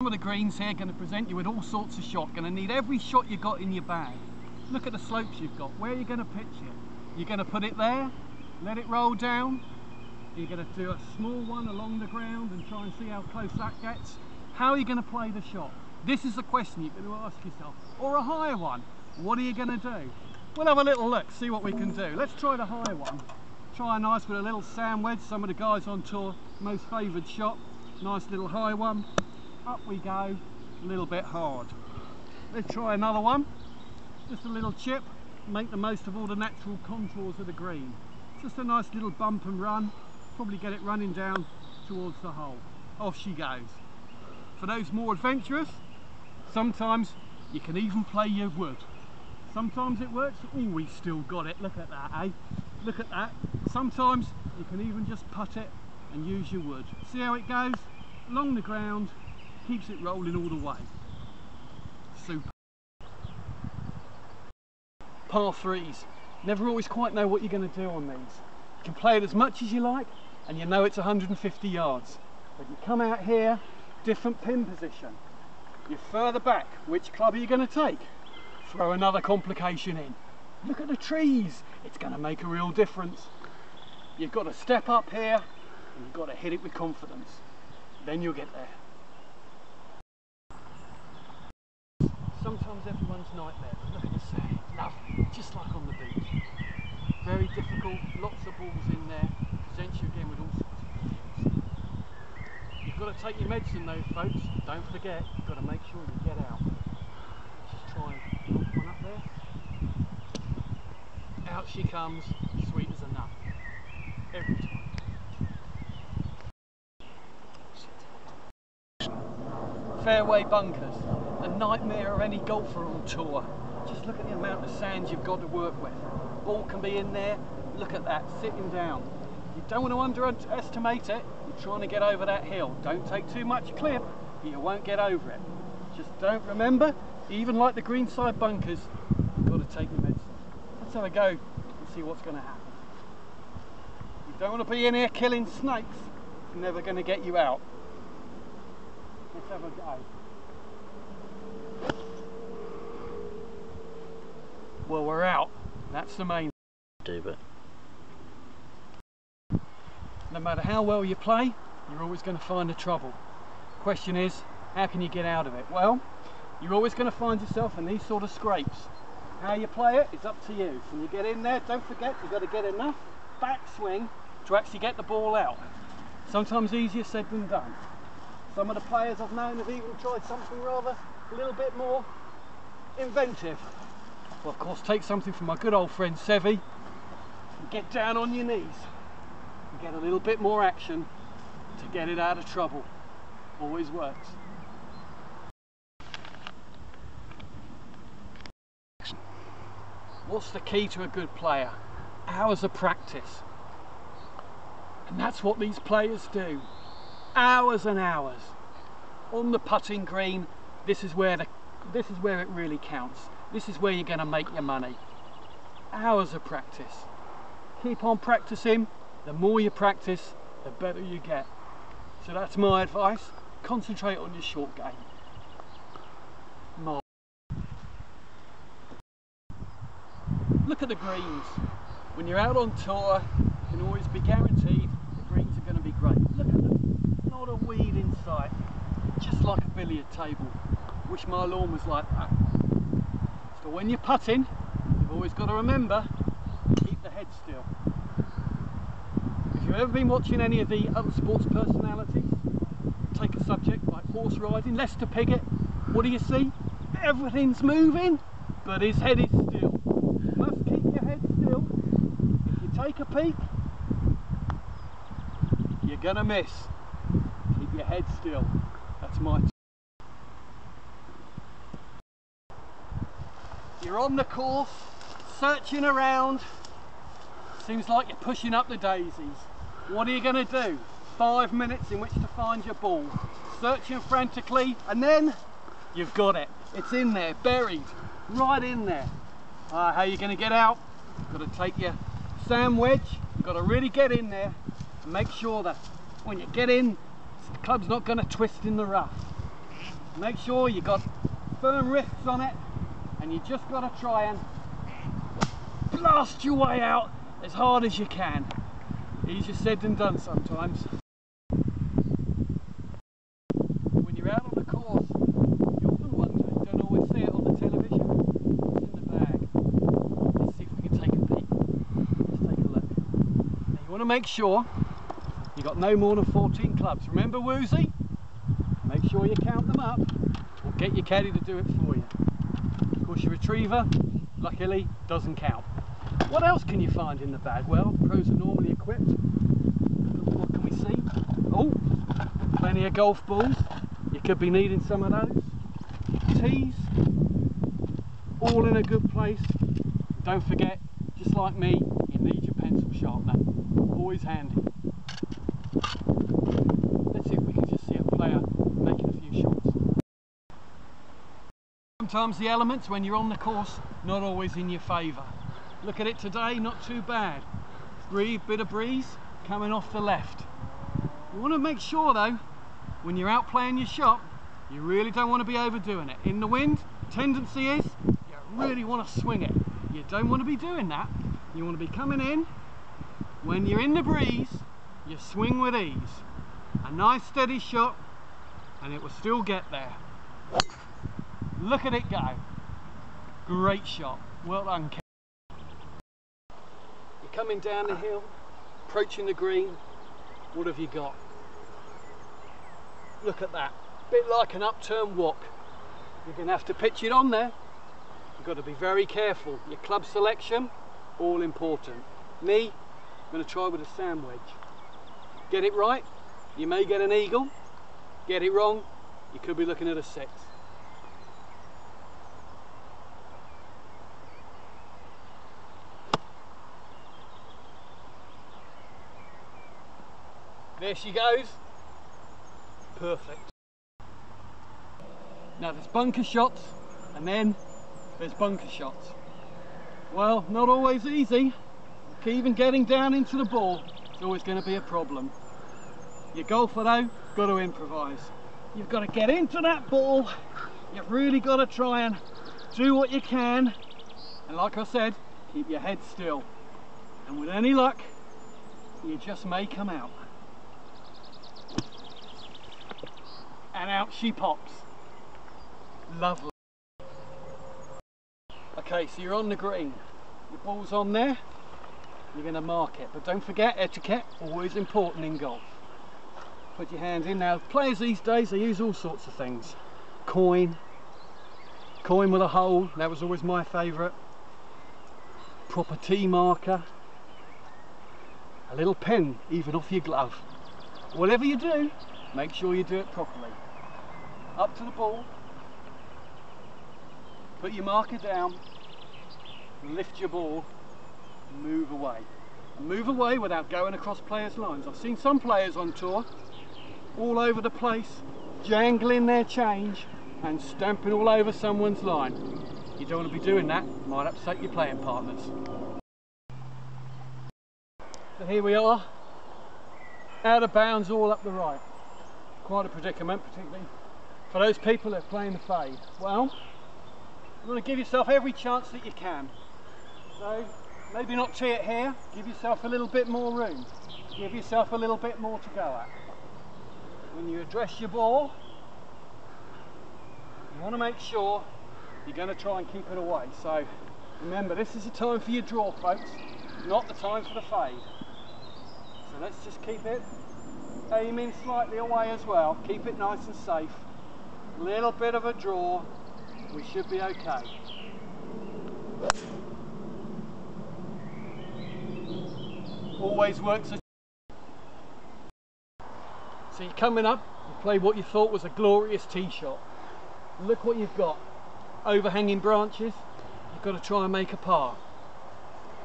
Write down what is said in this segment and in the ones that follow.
of the greens here going to present you with all sorts of shot. Going to need every shot you got in your bag. Look at the slopes you've got. Where are you going to pitch it? You're going to put it there, let it roll down. You're going to do a small one along the ground and try and see how close that gets. How are you going to play the shot? This is the question you're going to ask yourself. Or a higher one. What are you going to do? We'll have a little look, see what we can do. Let's try the high one. Try a nice with a little sand wedge. Some of the guys on tour, most favoured shot. Nice little high one. Up we go. A little bit hard. Let's try another one. Just a little chip. Make the most of all the natural contours of the green. Just a nice little bump and run. Probably get it running down towards the hole. Off she goes. For those more adventurous, sometimes you can even play your wood. Sometimes it works. Oh, we still got it. Look at that, eh? Look at that. Sometimes you can even just putt it and use your wood. See how it goes? Along the ground, keeps it rolling all the way. Super. Par threes. Never always quite know what you're going to do on these. You can play it as much as you like, and you know it's 150 yards. But you come out here, different pin position. You're further back. Which club are you going to take? Throw another complication in. Look at the trees. It's going to make a real difference. You've got to step up here, and you've got to hit it with confidence. Then you'll get there. Sometimes everyone's nightmare. Look at the sand. Lovely. Just like on the beach. Very difficult. Lots of balls in there. Presents you again with all sorts of feels. You've got to take your medicine though, folks. Don't forget, you've got to make sure you get out. Just try and knock one up there. Out she comes, sweet as a nut. Every time. Fairway bunkers, a nightmare of any golfer on tour. Just look at the amount of sand you've got to work with. Ball can be in there. Look at that, sitting down. You don't want to underestimate it. You're trying to get over that hill. Don't take too much clip, you won't get over it. Just don't remember, even like the greenside bunkers, you've got to take your medicine. Let's have a go and see what's going to happen. You don't want to be in here killing snakes. It's never going to get you out. Let's have a go. Well, we're out. That's the main thing. But no matter how well you play, you're always going to find the trouble. Question is, how can you get out of it? Well, you're always going to find yourself in these sort of scrapes. How you play it is up to you. When you get in there, don't forget you've got to get enough backswing to actually get the ball out. Sometimes easier said than done. Some of the players I've known have even tried something rather a little bit more inventive. Well, of course, take something from my good old friend Sevi and get down on your knees and get a little bit more action to get it out of trouble. Always works. What's the key to a good player? Hours of practice. And that's what these players do. Hours and hours. On the putting green, this is where it really counts. This is where you're going to make your money. Hours of practice. Keep on practicing. The more you practice, the better you get. So that's my advice. Concentrate on your short game. More. Look at the greens. When you're out on tour, you can always be guaranteed the greens are going to be great. Look at them. Not a weed in sight. Just like a billiard table. Wish my lawn was like that. So when you're putting, you've always got to remember, keep the head still. If you've ever been watching any of the other sports personalities, take a subject like horse riding, Lester Piggott, what do you see? Everything's moving, but his head is still. You must keep your head still. If you take a peek, you're gonna miss. Keep your head still. That's my tip. You're on the course, searching around. Seems like you're pushing up the daisies. What are you going to do? 5 minutes in which to find your ball. Searching frantically, and then you've got it. It's in there, buried, right in there. How are you going to get out? You've got to take your sand wedge. You've got to really get in there and make sure that when you get in, the club's not going to twist in the rough. Make sure you got firm wrists on it, and you just got to try and blast your way out as hard as you can. Easier said than done sometimes. When you're out on the course, you often wonder, you don't always see it on the television, what's in the bag. Let's see if we can take a peek. Let's take a look. Now you want to make sure you've got no more than 14 clubs. Remember, Woozy? Make sure you count them up, or get your caddy to do it for you. Of course, your retriever, luckily, doesn't count. What else can you find in the bag? Well, pros are normally equipped. What can we see? Oh, plenty of golf balls. You could be needing some of those. Tees, all in a good place. Don't forget, just like me, you need your pencil sharpener. Always handy. Let's see if we can just see a player making a few shots. Sometimes the elements, when you're on the course, not always in your favour. Look at it today, not too bad. Bit of breeze coming off the left. You want to make sure though, when you're out playing your shot, you really don't want to be overdoing it. In the wind, tendency is you really want to swing it. You don't want to be doing that. You want to be coming in. When you're in the breeze, you swing with ease. A nice steady shot, and it will still get there. Look at it go. Great shot. Well done, Ken. You're coming down the hill, approaching the green. What have you got? Look at that. Bit like an upturn wok. You're going to have to pitch it on there. You've got to be very careful. Your club selection, all important. Me, I'm going to try with a sand wedge. Get it right, you may get an eagle. Get it wrong, you could be looking at a 6. There she goes. Perfect. Now there's bunker shots, and then there's bunker shots. Well, not always easy. Even getting down into the ball is always going to be a problem. Your golfer though, got to improvise. You've got to get into that ball. You've really got to try and do what you can. And like I said, keep your head still. And with any luck, you just may come out. And out she pops. Lovely. Okay, so you're on the green. Your ball's on there. You're going to mark it. But don't forget, etiquette, always important in golf. Put your hand in. Now, players these days, they use all sorts of things. Coin with a hole, that was always my favourite. Proper tee marker. A little pen, even off your glove. Whatever you do, make sure you do it properly. Up to the ball, put your marker down, lift your ball, move away. And move away without going across players' lines. I've seen some players on tour all over the place, jangling their change and stamping all over someone's line. You don't want to be doing that, it might upset your playing partners. So here we are, out of bounds all up the right. Quite a predicament, particularly for those people that are playing the fade. Well, you want to give yourself every chance that you can. So maybe not tee it here, give yourself a little bit more room. Give yourself a little bit more to go at. When you address your ball, you want to make sure you're going to try and keep it away. So remember, this is the time for your draw, folks, not the time for the fade. So let's just keep it aiming slightly away as well. Keep it nice and safe. Little bit of a draw, we should be okay. Always works. So you're coming up, you play what you thought was a glorious tee shot. Look what you've got. Overhanging branches, you've got to try and make a par.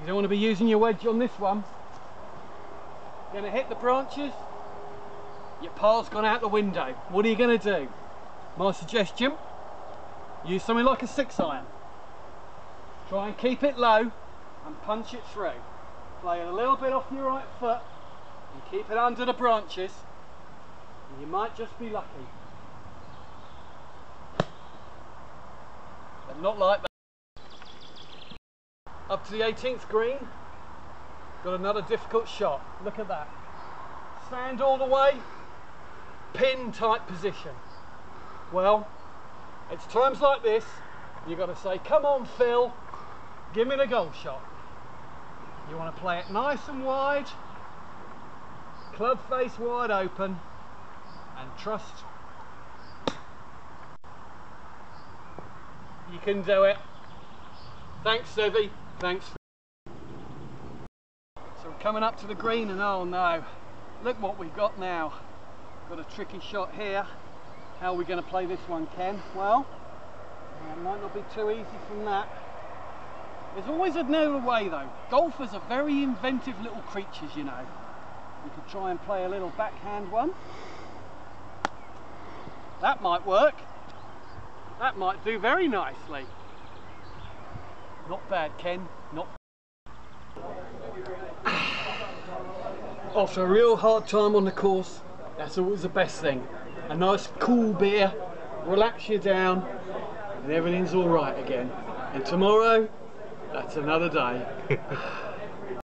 You don't want to be using your wedge on this one. You're going to hit the branches, your par's gone out the window. What are you going to do? My suggestion, use something like a 6-iron. Try and keep it low and punch it through. Play it a little bit off your right foot and keep it under the branches, and you might just be lucky. but not like that. Up to the 18th green, got another difficult shot. Look at that. Sand all the way, pin type position. Well, it's times like this, you've got to say, come on Phil, give me the goal shot. You want to play it nice and wide, club face wide open, and trust you can do it. Thanks, Sivy. Thanks. So we're coming up to the green, and oh no, look what we've got now. Got a tricky shot here. How are we going to play this one, Ken? Well, it might not be too easy from that. There's always another way though. Golfers are very inventive little creatures, you know. You could try and play a little backhand one. That might work. That might do very nicely. Not bad, Ken. Not bad. After a real hard time on the course, that's always the best thing. A nice cool beer, relax you down, and everything's all right again. And tomorrow, that's another day.